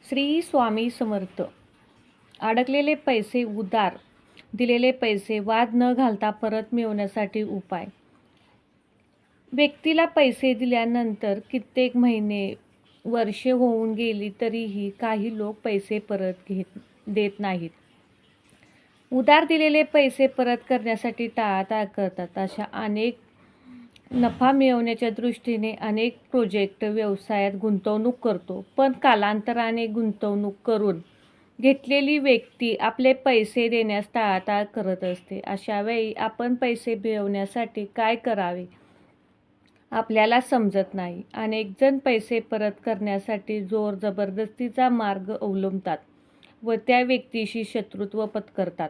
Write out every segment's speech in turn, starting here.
श्री स्वामी समर्थ. अडकलेले पैसे उधार दिलेले पैसे वाद न घालता परत मिळवण्यासाठी उपाय. व्यक्तीला पैसे दिल्यानंतर कित्येक महिने, वर्षे होऊन गेली तरीही काही लोक पैसे परत देत नाहीत. उधार दिलेले पैसे परत करण्यासाठी टाळाटाळ करतात. अशा अनेक नफा मिळवण्याच्या दृष्टीने अनेक प्रोजेक्ट व्यवसायात गुंतवणूक करतो. पण कालांतराने गुंतवणूक करून घेतलेली व्यक्ती आपले पैसे देण्यास टाळाटाळ करत असते. अशा वेळी आपण पैसे मिळवण्यासाठी काय करावे आपल्याला समजत नाही. अनेक जण पैसे परत करण्यासाठी जोर जबरदस्तीचा मार्ग अवलंबतात व त्या व्यक्तीशी शत्रुत्व पत्करतात.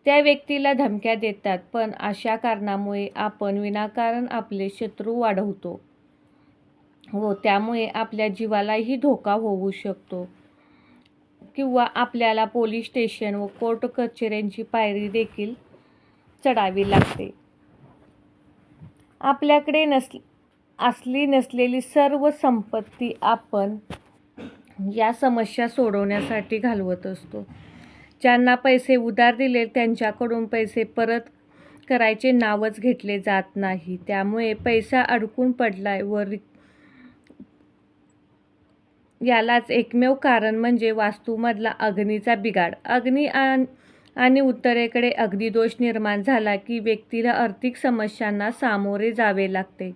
त्या व्यक्तीला धमक्या देतात. पण अशा कारणामुळे आपण विनाकारण आपले शत्रू वाढवतो व त्यामुळे आपल्या जीवालाही धोका होऊ शकतो किंवा आपल्याला पोलीस स्टेशन व कोर्ट कचेऱ्यांची पायरी देखील चढावी लागते. आपल्याकडे असली नसलेली सर्व संपत्ती आपण या समस्या सोडवण्यासाठी घालवत असतो. ज्यांना पैसे उधार दिले त्यांच्याकडून पैसे परत करायचे नावच घेतले जात नाही. त्यामुळे पैसा अडकून पडलाय व यालाच एकमेव कारण म्हणजे वास्तूमधला अग्नीचा बिघाड. अग्नी आणि उत्तरेकडे अग्निदोष निर्माण झाला की व्यक्तीला आर्थिक समस्यांना सामोरे जावे लागते.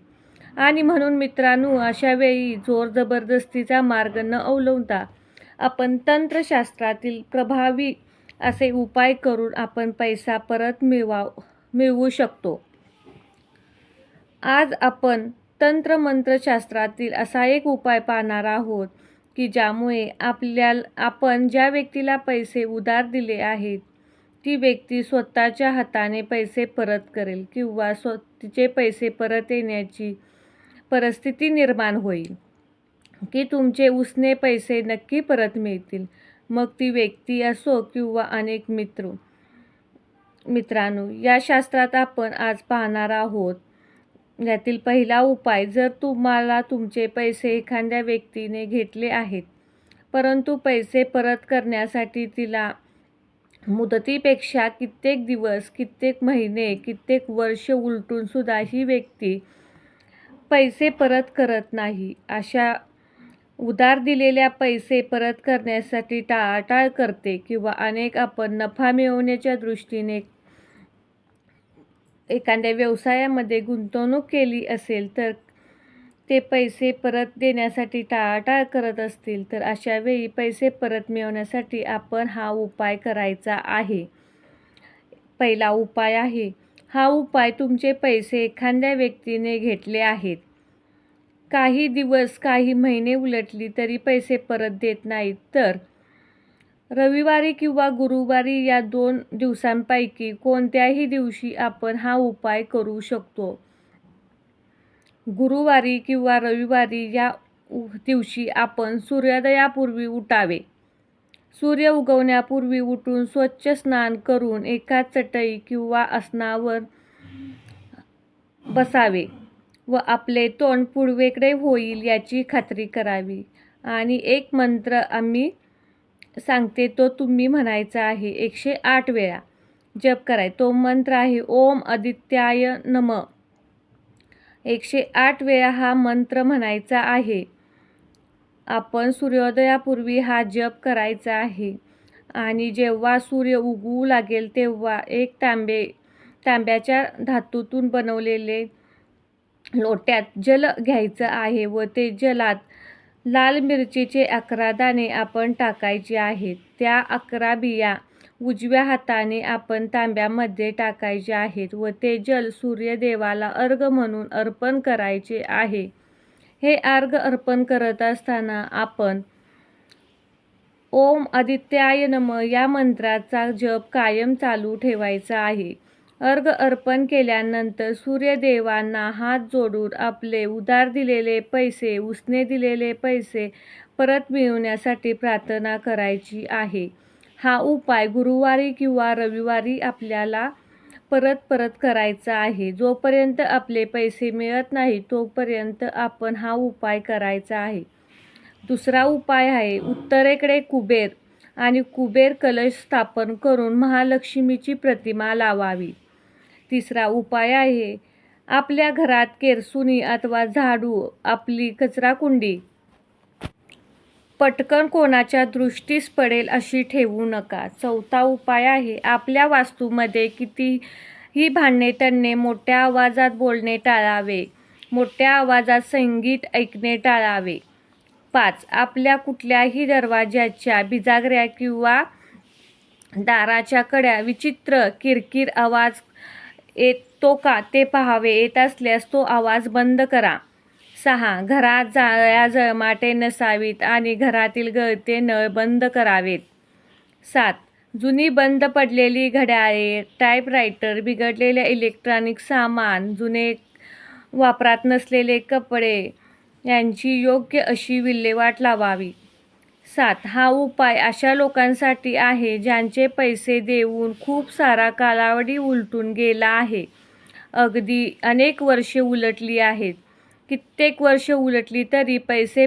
आणि म्हणून मित्रांनो, अशा वेळी जोर जबरदस्तीचा मार्ग न अवलंबता आपण तंत्रशास्त्रातील प्रभावी असे उपाय करून आपण पैसा परत मिळवू शकतो. आज आपण तंत्रमंत्रशास्त्रातील असा एक उपाय पाहणार आहोत की ज्यामुळे आपण ज्या व्यक्तीला पैसे उधार दिले आहेत ती व्यक्ती स्वतःच्या हाताने पैसे परत करेल किंवा तिचे पैसे परत येण्याची परिस्थिती निर्माण होईल की तुमचे उसने पैसे नक्की परत मिळतील. मग ती व्यक्ती असो किंवा अनेक मित्रांनो, या शास्त्रात आपण आज पाहणार आहोत. यातील पहिला उपाय, जर तुम्हाला तुमचे पैसे एखाद्या व्यक्तीने घेतले आहेत परंतु पैसे परत करण्यासाठी तिला मुदतीपेक्षा कित्येक दिवस, कित्येक महिने, कित्येक वर्ष उलटून सुद्धा ही व्यक्ती पैसे परत करत नाही. अशा उधार दिलेल्या पैसे परत करण्यासाठी टाळाटाळ करते किंवा आपण नफा मिळवण्याच्या दृष्टीने एखाद्या व्यवसायामध्ये गुंतवणूक केली असेल तर ते पैसे परत देण्यासाठी टाळाटाळ करत असतील तर अशा वेळी पैसे परत मिळवण्यासाठी आपण हा उपाय करायचा आहे. पहिला उपाय आहे हा उपाय, तुमचे पैसे एखाद्या व्यक्तीने घेतले आहेत, काही दिवस, काही महिने उलटली तरी पैसे परत देत नाहीत तर रविवारी किंवा गुरुवारी या 2 दिवसांपैकी कोणत्याही दिवशी आपण हा उपाय करू शकतो. गुरुवारी किंवा रविवारी या दिवशी आपण सूर्योदयापूर्वी उठावे. सूर्य उगवण्यापूर्वी उठून स्वच्छ स्नान करून एका चटई किंवा आसनावर बसावे व आपले तोंड पूर्वेकडे होईल याची खात्री करावी आणि एक मंत्र आम्ही सांगते तो तुम्ही म्हणायचा आहे. 108 वेळा जप करायचा. तो मंत्र आहे ओम आदित्याय नमः. 108 वेळा हा मंत्र म्हणायचा आहे. आपण सूर्योदयापूर्वी हा जप करायचा आहे आणि जेव्हा सूर्य उगवू लागेल तेव्हा एक तांब्याच्या धातूतून बनवलेले लोट्यात जल घ्यायचं आहे व ते जलात लाल मिरचीचे 11 दाणे आपण टाकायचे आहेत. त्या 11 बिया उजव्या हाताने आपण तांब्यामध्ये टाकायचे आहेत व ते जल सूर्यदेवाला अर्घ्य म्हणून अर्पण करायचे आहे. हे अर्घ्य अर्पण करत असताना आपण ओम आदित्याय नमः या मंत्राचा जप कायम चालू ठेवायचा आहे. अर्घ्य अर्पण केल्यानंतर सूर्यदेवांना हात जोडून आपले उधार दिलेले पैसे, उसने दिलेले पैसे परत मिळवण्यासाठी प्रार्थना करायची आहे. हा उपाय गुरुवारी किंवा रविवारी आपल्याला परत करायचा आहे. जोपर्यंत आपले पैसे मिळत नाही तोपर्यंत आपण हा उपाय करायचा आहे. दुसरा उपाय आहे उत्तरेकडे कुबेर आणि कुबेर कलश स्थापन करून महालक्ष्मीची प्रतिमा लावावी. तिसरा उपाय आहे आपल्या घरात केरसुणी अथवा झाडू, आपली कचराकुंडी पटकन कोणाच्या दृष्टीस पडेल अशी ठेवू नका. चौथा उपाय आहे आपल्या वास्तूमध्ये कितीही भांडणे तडणे, मोठ्या आवाजात बोलणे टाळावे, मोठ्या आवाजात संगीत ऐकणे टाळावे. 5. आपल्या कुठल्याही दरवाजाच्या बिजागऱ्या किंवा दाराच्या कड्या विचित्र किरकिर आवाज येतो का ते पाहावे. येत असल्यास तो आवाज बंद करा. 6. घरात जाळ्या जळमाटे नसावीत आणि घरातील गळते नळ बंद करावेत. 7. जुनी बंद पडलेली घड्याळे, टाईपरायटर, बिघडलेले इलेक्ट्रॉनिक सामान, जुने वापरात नसलेले कपडे यांची योग्य अशी विल्हेवाट लावावी. 7. हा उपाय अशा लोकांसाठी आहे ज्यांचे पैसे देऊन खूप सारा कालावधी उलटून गेला आहे. अगदी अनेक वर्षे उलटली आहेत. कित्येक वर्ष उलटली तरी पैसे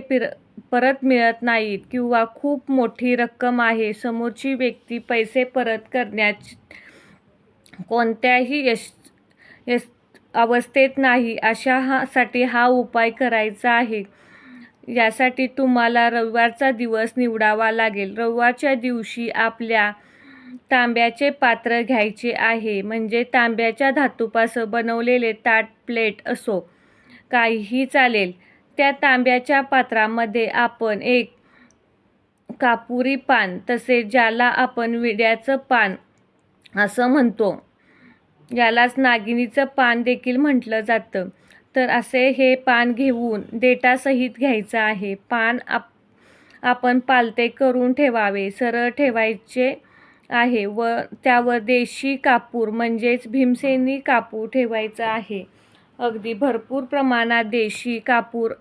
परत मिळत नाहीत किंवा खूप मोठी रक्कम आहे. समोरची व्यक्ती पैसे परत करण्याची कोणत्याही अवस्थेत नाही. अशासाठी हा उपाय करायचा आहे. यासाठी तुम्हाला रविवारचा दिवस निवडावा लागेल. रविवारच्या दिवशी आपल्या तांब्याचे पात्र घ्यायचे आहे. म्हणजे तांब्याच्या धातूपासून बनवलेले ताट, प्लेट असो काहीही चालेल. त्या तांब्याच्या पात्रामध्ये आपण एक कापुरी पान, तसेच ज्याला आपण विड्याचं पान असं म्हणतो, यालाच नागिनीचं पान देखील म्हटलं जातं, तर असे हे पान घेऊन देठासहित घ्यायचं आहे. पान आपण पालथे करून ठेवावे, सरळ ठेवायचे आहे व त्यावर देशी कापूर म्हणजेच भीमसेनी कापूर ठेवायचा आहे. अगदी भरपूर प्रमाणात देशी कापूर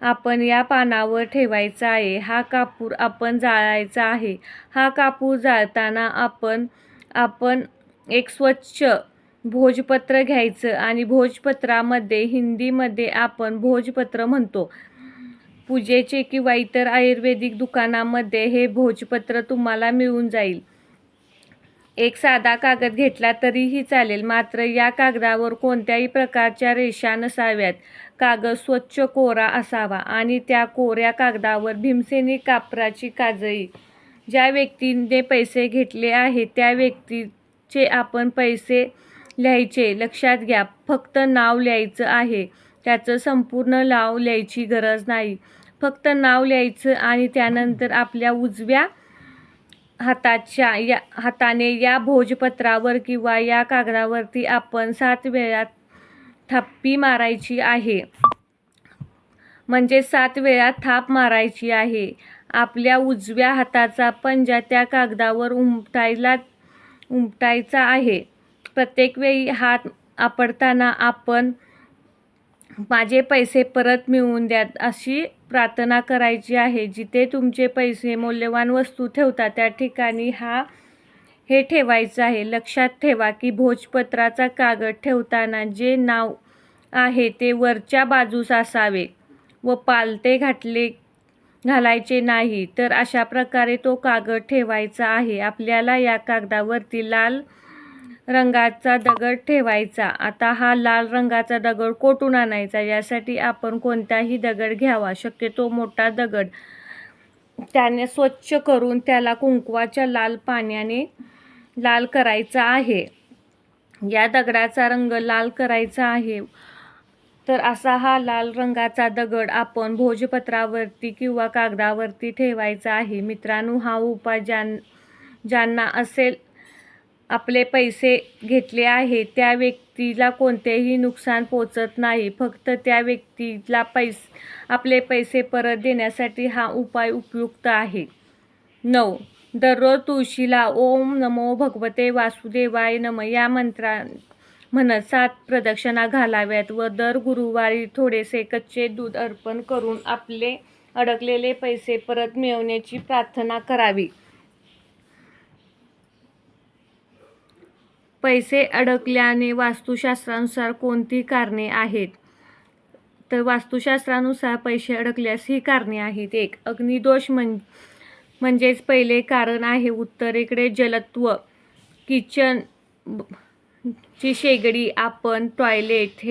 आपण या पानावर ठेवायचा आहे. हा कापूर आपण जाळायचा आहे. हा कापूर जाळताना आपण एक स्वच्छ भोजपत्र घ्यायचं आणि भोजपत्रामध्ये हिंदीमध्ये आपण भोजपत्र म्हणतो. पूजेचे किंवा इतर आयुर्वेदिक दुकानामध्ये हे भोजपत्र तुम्हाला मिळून जाईल. एक साधा कागद घेतला तरीही चालेल, मात्र या कागदावर कोणत्याही प्रकारच्या रेषा नसाव्यात. कागद स्वच्छ कोरा असावा आणि त्या कोऱ्या कागदावर भीमसेनी कापराची काजळी, ज्या व्यक्तीने पैसे घेतले आहेत त्या व्यक्तीचे आपण पैसे लिहायचे. लक्षात घ्या, फक्त नाव लिहायचं आहे. त्याचं संपूर्ण नाव लिहायची गरज नाही. फक्त नाव लिहायचं आणि त्यानंतर आपल्या उजव्या हाताने या भोजपत्रावर किंवा या कागदावरती आपण 7 वेळा थापी मारायची आहे. म्हणजे 7 वेळा थाप मारायची आहे. आपल्या उजव्या हाताचा पंजा त्या कागदावर उमटायचा आहे. प्रत्येक वेळी हात आपटताना आपण माझे पैसे परत मिळवून द्या अशी प्रार्थना करायची आहे. जिथे तुमचे पैसे, मौल्यवान वस्तू ठेवता त्या ठिकाणी हे ठेवायचं आहे. लक्षात ठेवा की भोजपत्राचा कागद ठेवताना जे नाव आहे ते वरच्या बाजूस असावे व पालथे घालायचे नाही. तर अशा प्रकारे तो कागद ठेवायचा आहे. आपल्याला या कागदावरती लाल रंगाचा दगड ठेवायचा. आता हा लाल रंगाचा दगड कोठून आणायचा? यासाठी आपण कोणताही दगड घ्यावा, शक्यतो मोठा दगड. त्याने स्वच्छ करून त्याला कुंकवाच्या लाल पाण्याने लाल करायचा आहे. या दगडाचा रंग लाल करायचा आहे. तर असा हा लाल रंगाचा दगड आपण भोजपत्रावरती किंवा कागदावरती ठेवायचा आहे. मित्रांनो, हा उपाय ज्यांना असेल आपले पैसे घेतले आहे त्या व्यक्तीला कोणतेही नुकसान पोचत नाही. फक्त त्या व्यक्तीला आपले पैसे परत देण्यासाठी हा उपाय उपयुक्त आहे. 9. दररोज तुळशीला ओम नमो भगवते वासुदेवाय नम या म्हणत 7 प्रदक्षिणा घालाव्यात व दर गुरुवारी थोडेसे कच्चे दूध अर्पण करून आपले अडकलेले पैसे परत मिळवण्याची प्रार्थना करावी. पैसे अडकल्याने वास्तुशास्त्रानुसार कोणती कारणे आहेत? तर वास्तुशास्त्रानुसार पैसे अडकल्यास ही कारणे आहेत. 1. अग्निदोष म्हणजेच पहिले कारण आहे उत्तरेकडे जलत्व. किचन ची शेगडी, आपण टॉयलेट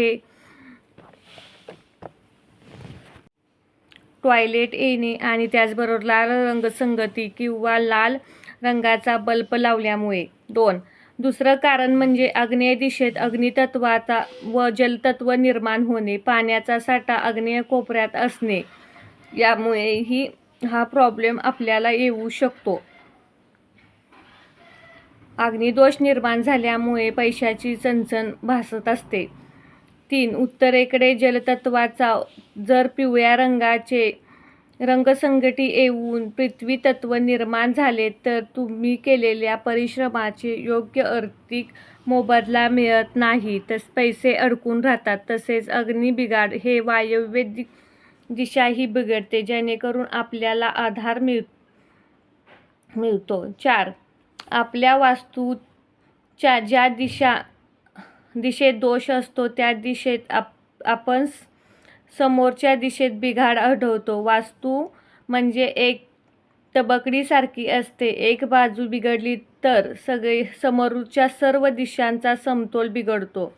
येणे आणि त्याचबरोबर लाल रंगसंगती किंवा लाल रंगाचा बल्ब लावल्यामुळे. 2. दुसरं कारण म्हणजे आग्नेय दिशेत अग्नितत्वाचा व जलतत्व निर्माण होणे, पाण्याचा साठा आग्नेय कोपऱ्यात असणे, यामुळेही हा प्रॉब्लेम आपल्याला येऊ शकतो. अग्निदोष निर्माण झाल्यामुळे पैशाची चणचण भासत असते. 3. उत्तरेकडे जलतत्वाचा जर पिवळ्या रंगाचे रंगसंगती येऊन पृथ्वी तत्व निर्माण झाले तर तुम्ही केलेल्या परिश्रमाचे योग्य आर्थिक मोबदला मिळत नाही, पैसे अडकून राहतात. तसेच अग्निबिघाड हे वायव्य दिशाही बिघडते, जेणेकरून आपल्याला आधार मिळतो. 4. आपल्या वास्तूच्या ज्या दिशेत दोष असतो त्या दिशेत आपण समोरच्या दिशेत बिघाड आढळतो. वास्तू म्हणजे एक तबकडीसारखी असते. एक बाजू बिघडली तर समोरच्या सर्व दिशांचा समतोल बिघडतो.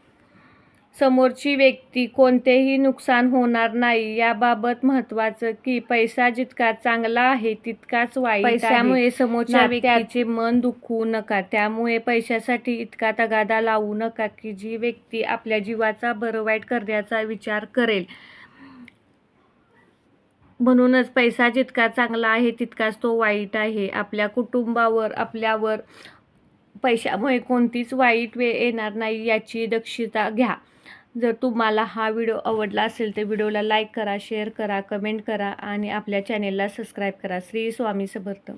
समोरची व्यक्ती कोणतेही नुकसान होणार नाही. याबाबत महत्त्वाचं की पैसा जितका चांगला आहे तितकाच वाईट आहे. पैशामुळे समोरच्या व्यक्तीचे मन दुखवू नका. त्यामुळे पैशासाठी इतका तगादा लावू नका की जी व्यक्ती आपल्या जीवाचा भरवाईट करण्याचा विचार करेल. म्हणूनच पैसा जितका चांगला आहे तितकाच तो वाईट आहे. आपल्या कुटुंबावर, आपल्यावर पैशामुळे कोणतीच वाईट वेळ येणार नाही याची दक्षता घ्या. जर तुम्हाला हा व्हिडिओ आवडला असेल तर व्हिडिओला लाईक करा, शेअर करा, कमेंट करा आणि आपल्या चॅनेलला सबस्क्राईब करा. श्री स्वामी समर्थ.